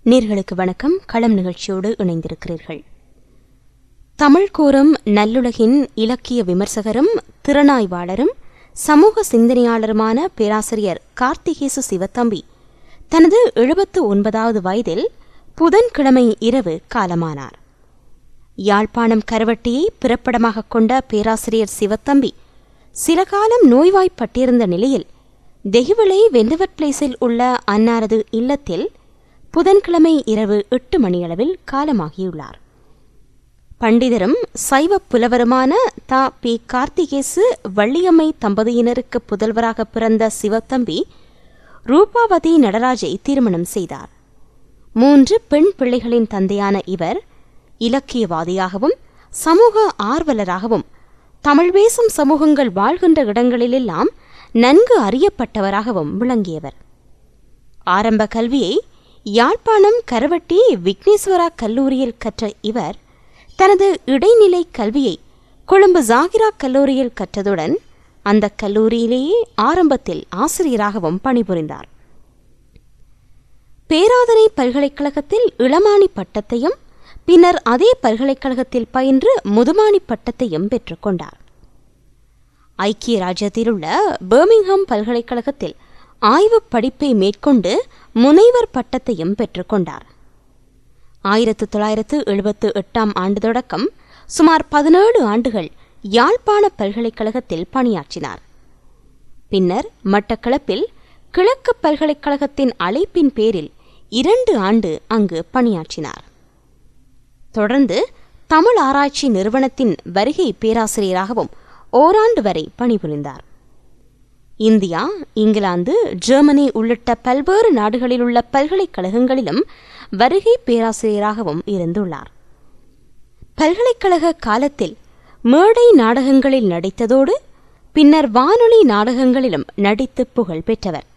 நேர்களுக்கு வணக்கம். களம் நிகழ்ச்சியோடு இணைந்திருக்கிறீர்கள். தமிழ் கூறும் நல்லுலகின் இலக்கிய விமர்சகரும் திறனாய்வாளரும் சமூக சிந்தனையாளருமான பேராசிரியர் கார்த்திகேசு சிவத்தம்பி தனது 79வது வயதில் புதன்கிழமை இரவு காலமானார். யாழ்ப்பாணம் கரவட்டியை பிறப்பிடமாக கொண்ட பேராசிரியர் சிவத்தம்பி சில காலம் நோய்வாய்ப்பட்டிருந்த நிலையில் தெஹிவளை வெண்டவர் பிளேஸில் உள்ள அன்னாரது இல்லத்தில் புதன்கிழமை இரவு 8 மணியளவில் காலமாகியுள்ளார். பண்டிதரும் சைவ புலவருமான தா பி கார்த்திகேசு வள்ளியம்மை தம்பதியினருக்கு புதல்வராக பிறந்த சிவத்தம்பி ரூபாவதி நடராஜை திருமணம் செய்தார். 3 பெண் பிள்ளைகளின் தந்தையான இவர் இலக்கியவாதியாகவும் சமூக ஆர்வலராகவும் தமிழ் பேசும் சமூகங்கள் வாழ்கின்ற இடங்களிலெல்லாம் நன்கு அறியப்பட்டவராகவும் விளங்கியவர். ஆரம்ப கல்வியை யாழ்ப்பாணம் கரவட்டி விக்னேஸ்வரா கல்லூரியில் கற்ற இவர் தனது இடைநிலை கல்வியை கொழும்பு ஜாகிரா கல்லூரியில் கற்றதுடன் அந்த கல்லூரியிலேயே ஆரம்பத்தில் ஆசிரியராகவும் பணிபுரிந்தார். பேராதனை பல்கலைக்கழகத்தில் இளமானி பட்டத்தையும் பின்னர் அதே பல்கலைக்கழகத்தில் பயின்று முதுமானி பட்டத்தையும் பெற்றுக்கொண்டார். ஐக்கிய ராஜ்யத்திலுள்ள பர்மிங்ஹாம் பல்கலைக்கழகத்தில் ஆய்வு படிப்பை மேற்கொண்டு முனைவர் பட்டத்தையும் பெற்றுக்கொண்டார். 1978 ஆண்டு தொடக்கம் சுமார் 17 ஆண்டுகள் யாழ்ப்பாண பல்கலைக்கழகத்தில் பணியாற்றினார். பின்னர் மட்டக்களப்பில் கிழக்கு பல்கலைக்கழகத்தின் அழைப்பின் பேரில் 2 ஆண்டு அங்கு பணியாற்றினார். தொடர்ந்து தமிழ் ஆராய்ச்சி நிறுவனத்தின் வருகை பேராசிரியராகவும் ஓராண்டு வரை பணிபுரிந்தார். இந்தியா, இங்கிலாந்து, ஜெர்மனி உள்ளிட்ட பல்வேறு நாடுகளில் உள்ள பல்கலைக்கழகங்களிலும் வருகை பேராசிரியராகவும் இருந்துள்ளார். பல்கலைக்கழக காலத்தில் மேடை நாடகங்களில் நடித்ததோடு பின்னர் வானொலி நாடகங்களிலும் நடித்து புகழ் பெற்றவர்.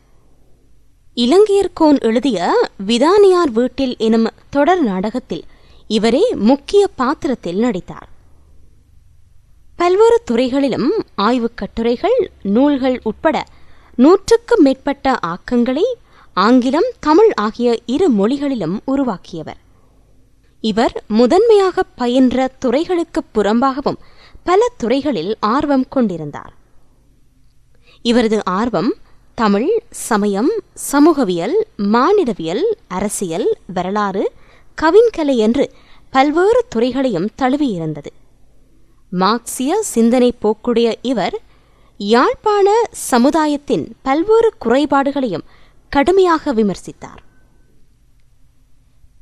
இலங்கையர்கோன் எழுதிய விதானியார் வீட்டில் எனும் தொடர் நாடகத்தில் இவரே முக்கிய பாத்திரத்தில் நடித்தார். பல்வேறு துறைகளிலும் ஆய்வுக் கட்டுரைகள், நூல்கள் உட்பட 100க்கும் மேற்பட்ட ஆக்கங்களை ஆங்கிலம், தமிழ் ஆகிய 2 மொழிகளிலும் உருவாக்கியவர். இவர் முதன்மையாக பயின்ற துறைகளுக்கு புறம்பாகவும் பல துறைகளில் ஆர்வம் கொண்டிருந்தார். இவரது ஆர்வம் தமிழ், சமயம், சமூகவியல், மானிடவியல், அரசியல், வரலாறு, கவின்கலை என்று பல்வேறு துறைகளையும் தழுவியிருந்தது. மார்க்சிய சிந்தனை போக்குடைய இவர் யாழ்ப்பாண சமுதாயத்தின் பல்வேறு குறைபாடுகளையும் கடுமையாக விமர்சித்தார்.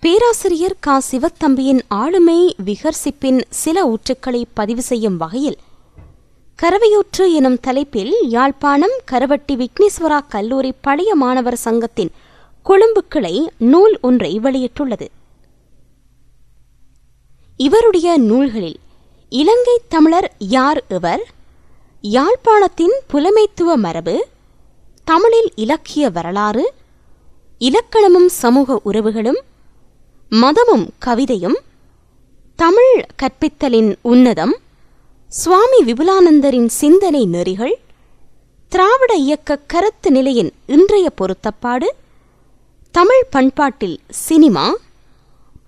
பேராசிரியர் கா சிவத்தம்பியின் ஆளுமை விகர்சிப்பின் சில ஊற்றுக்களை பதிவு செய்யும் வகையில் கரவையூற்று எனும் தலைப்பில் யாழ்ப்பாணம் கரவட்டி விக்னேஸ்வரா கல்லூரி பழைய மாணவர் சங்கத்தின் கொழும்பு கிளை நூல் ஒன்றை வெளியிட்டுள்ளது. இவருடைய நூல்களில் இலங்கை தமிழர் யார் இவர், யாழ்ப்பாணத்தின் புலமைத்துவ மரபு, தமிழில் இலக்கிய வரலாறு, இலக்கணமும் சமூக உறவுகளும், மதமும் கவிதையும், தமிழ் கற்பித்தலின் உன்னதம், சுவாமி விபுலானந்தரின் சிந்தனை நெறிகள், திராவிட இயக்க கருத்து நிலையின் இன்றைய பொருத்தப்பாடு, தமிழ் பண்பாட்டில் சினிமா,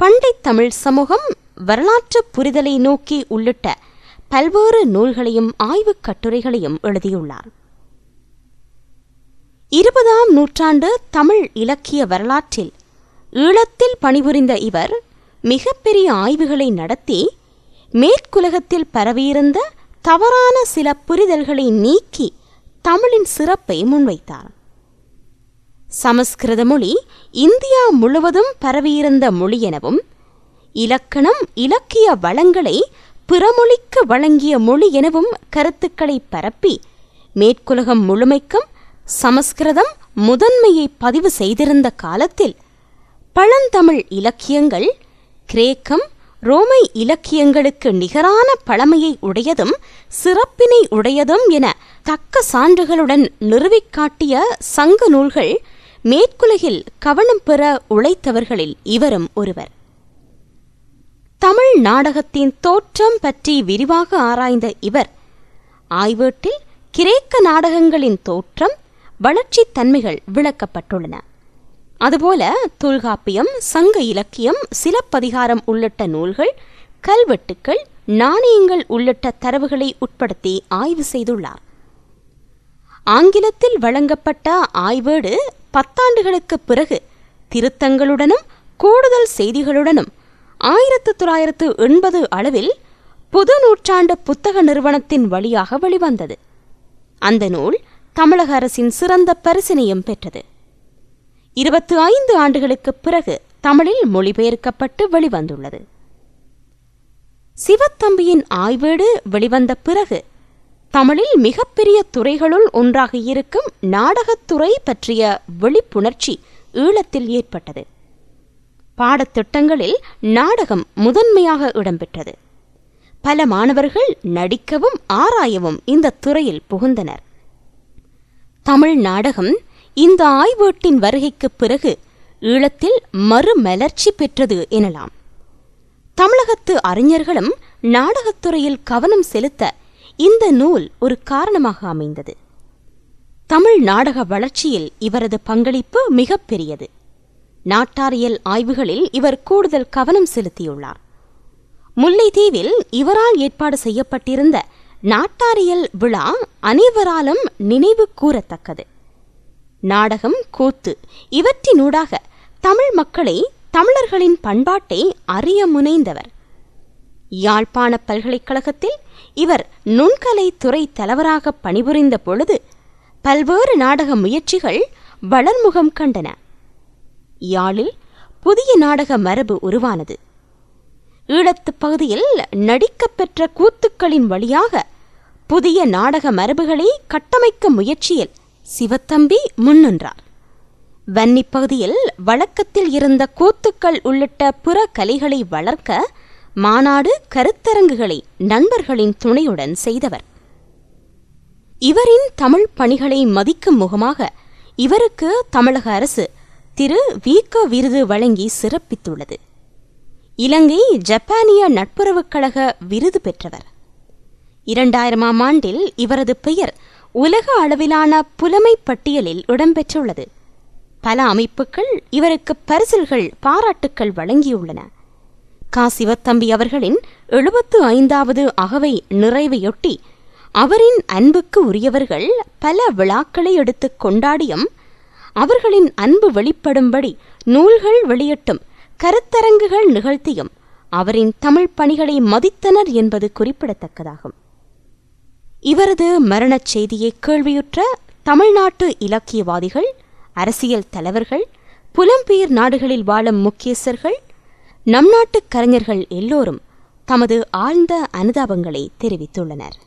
பண்டை தமிழ் சமூகம், வரலாற்று புரிதலை நோக்கி உள்ளிட்ட பல்வேறு நூல்களையும் ஆய்வுக் கட்டுரைகளையும் எழுதியுள்ளார். 20ஆம் நூற்றாண்டு தமிழ் இலக்கிய வரலாற்றில் ஈழத்தில் பணிபுரிந்த இவர் மிகப்பெரிய ஆய்வுகளை நடத்தி மேற்குலகத்தில் பரவியிருந்த தவறான சில புரிதல்களை நீக்கி தமிழின் சிறப்பை முன்வைத்தார். சமஸ்கிருத மொழி இந்தியா முழுவதும் பரவியிருந்த மொழி எனவும், இலக்கணம் இலக்கிய வளங்களை பிறமொழிக்கு வழங்கிய மொழி எனவும் கருத்துக்களை பரப்பி மேற்குலகம் முழுமைக்கும் சமஸ்கிருதம் முதன்மையை பதிவு செய்திருந்த காலத்தில் பழந்தமிழ் இலக்கியங்கள் கிரேக்கம், ரோமை இலக்கியங்களுக்கு நிகரான பழமையை உடையதும் சிறப்பினை உடையதும் என தக்க சான்றுகளுடன் நிறுவிக் காட்டிய சங்க நூல்கள் மேற்குலகில் கவனம் பெற உழைத்தவர்களில் இவரும் ஒருவர். தமிழ் நாடகத்தின் தோற்றம் பற்றி விரிவாக ஆராய்ந்த இவர் ஆய்வேட்டில் கிரேக்க நாடகங்களின் தோற்றம், வளர்ச்சித் தன்மைகள் விளக்கப்பட்டுள்ளன. அதுபோல தொல்காப்பியம், சங்க இலக்கியம், சிலப்பதிகாரம் உள்ளிட்ட நூல்கள், கல்வெட்டுக்கள், நாணயங்கள் உள்ளிட்ட தரவுகளை உட்படுத்தி ஆய்வு செய்துள்ளார். ஆங்கிலத்தில் வழங்கப்பட்ட ஆய்வேடு 10 ஆண்டுகளுக்கு பிறகு திருத்தங்களுடனும் கூடுதல் செய்திகளுடனும் 1980 அளவில் புது நூற்றாண்டு புத்தக நிறுவனத்தின் வழியாக வெளிவந்தது. அந்த நூல் தமிழக அரசின் சிறந்த பரிசினையும் பெற்றது. 25 ஆண்டுகளுக்கு பிறகு தமிழில் மொழிபெயர்க்கப்பட்டு வெளிவந்துள்ளது. சிவத்தம்பியின் ஆய்வேடு வெளிவந்த பிறகு தமிழில் மிகப்பெரிய துறைகளுள் ஒன்றாக இருக்கும் நாடகத்துறை பற்றிய விழிப்புணர்ச்சி ஈழத்தில் ஏற்பட்டது. பாடத்திட்டங்களில் நாடகம் முதன்மையாக இடம்பெற்றது. பல மாணவர்கள் நடிக்கவும் ஆராயவும் இந்த துறையில் புகுந்தனர். தமிழ் நாடகம் இந்த ஆய்வேட்டின் வருகைக்கு பிறகு ஈழத்தில் மறுமலர்ச்சி பெற்றது எனலாம். தமிழகத்து அறிஞர்களும் நாடகத்துறையில் கவனம் செலுத்த இந்த நூல் ஒரு காரணமாக அமைந்தது. தமிழ் நாடக வளர்ச்சியில் இவரது பங்களிப்பு மிகப்பெரியது. நாட்டாரியல் ஆய்வுகளில் இவர் கூடுதல் கவனம் செலுத்தியுள்ளார். முல்லைத்தீவில் இவரால் ஏற்பாடு செய்யப்பட்டிருந்த நாட்டாரியல் விழா அனைவராலும் நினைவு கூறத்தக்கது. நாடகம், கூத்து இவற்றினூடாக தமிழ் மக்களை, தமிழர்களின் பண்பாட்டை அறிய முனைந்தவர். யாழ்ப்பாண பல்கலைக்கழகத்தில் இவர் நுண்கலை துறை தலைவராக பணிபுரிந்த பொழுது பல்வேறு நாடக முயற்சிகள் வளர்முகம் கண்டன. யாழில் புதிய நாடக மரபு உருவானது. ஈழத்து பகுதியில் நடிக்கப்பெற்ற கூத்துக்களின் வழியாக புதிய நாடக மரபுகளை கட்டமைக்க முயற்சியில் சிவத்தம்பி முன்னின்றார். வன்னி பகுதியில் வழக்கத்தில் இருந்த கூத்துக்கள் உள்ளிட்ட பிற கலைகளை வளர்க்க மாநாடு, கருத்தரங்குகளை நண்பர்களின் துணையுடன் செய்தவர். இவரின் தமிழ் பணிகளை மதிக்கும் முகமாக இவருக்கு தமிழக அரசு திரு வீக்க விருது வழங்கி சிறப்பித்துள்ளது. இலங்கை ஜப்பானிய நட்புறவுக் கழக விருது பெற்றவர். 2000ஆம் ஆண்டில் இவரது பெயர் உலக அளவிலான புலமை பட்டியலில் இடம்பெற்றுள்ளது. பல அமைப்புகள் இவருக்கு பரிசில்கள், பாராட்டுக்கள் வழங்கியுள்ளன. சிவத்தம்பி அவர்களின் 75வது அகவை நிறைவையொட்டி அவரின் அன்புக்கு உரியவர்கள் பல விழாக்களை எடுத்து கொண்டாடியும், அவர்களின் அன்பு வெளிப்படும்படி நூல்கள் வெளியிட்டும், கருத்தரங்குகள் நிகழ்த்தியும் அவரின் தமிழ் பணிகளை மதித்தனர் என்பது குறிப்பிடத்தக்கதாகும். இவரது மரணச் செய்தியை கேள்வியுற்ற தமிழ்நாட்டு இலக்கியவாதிகள், அரசியல் தலைவர்கள், புலம்பெயர் நாடுகளில் வாழும் முக்கியஸ்தர்கள், நம் நாட்டு கலைஞர்கள் எல்லோரும் தமது ஆழ்ந்த அனுதாபங்களை தெரிவித்துள்ளனர்.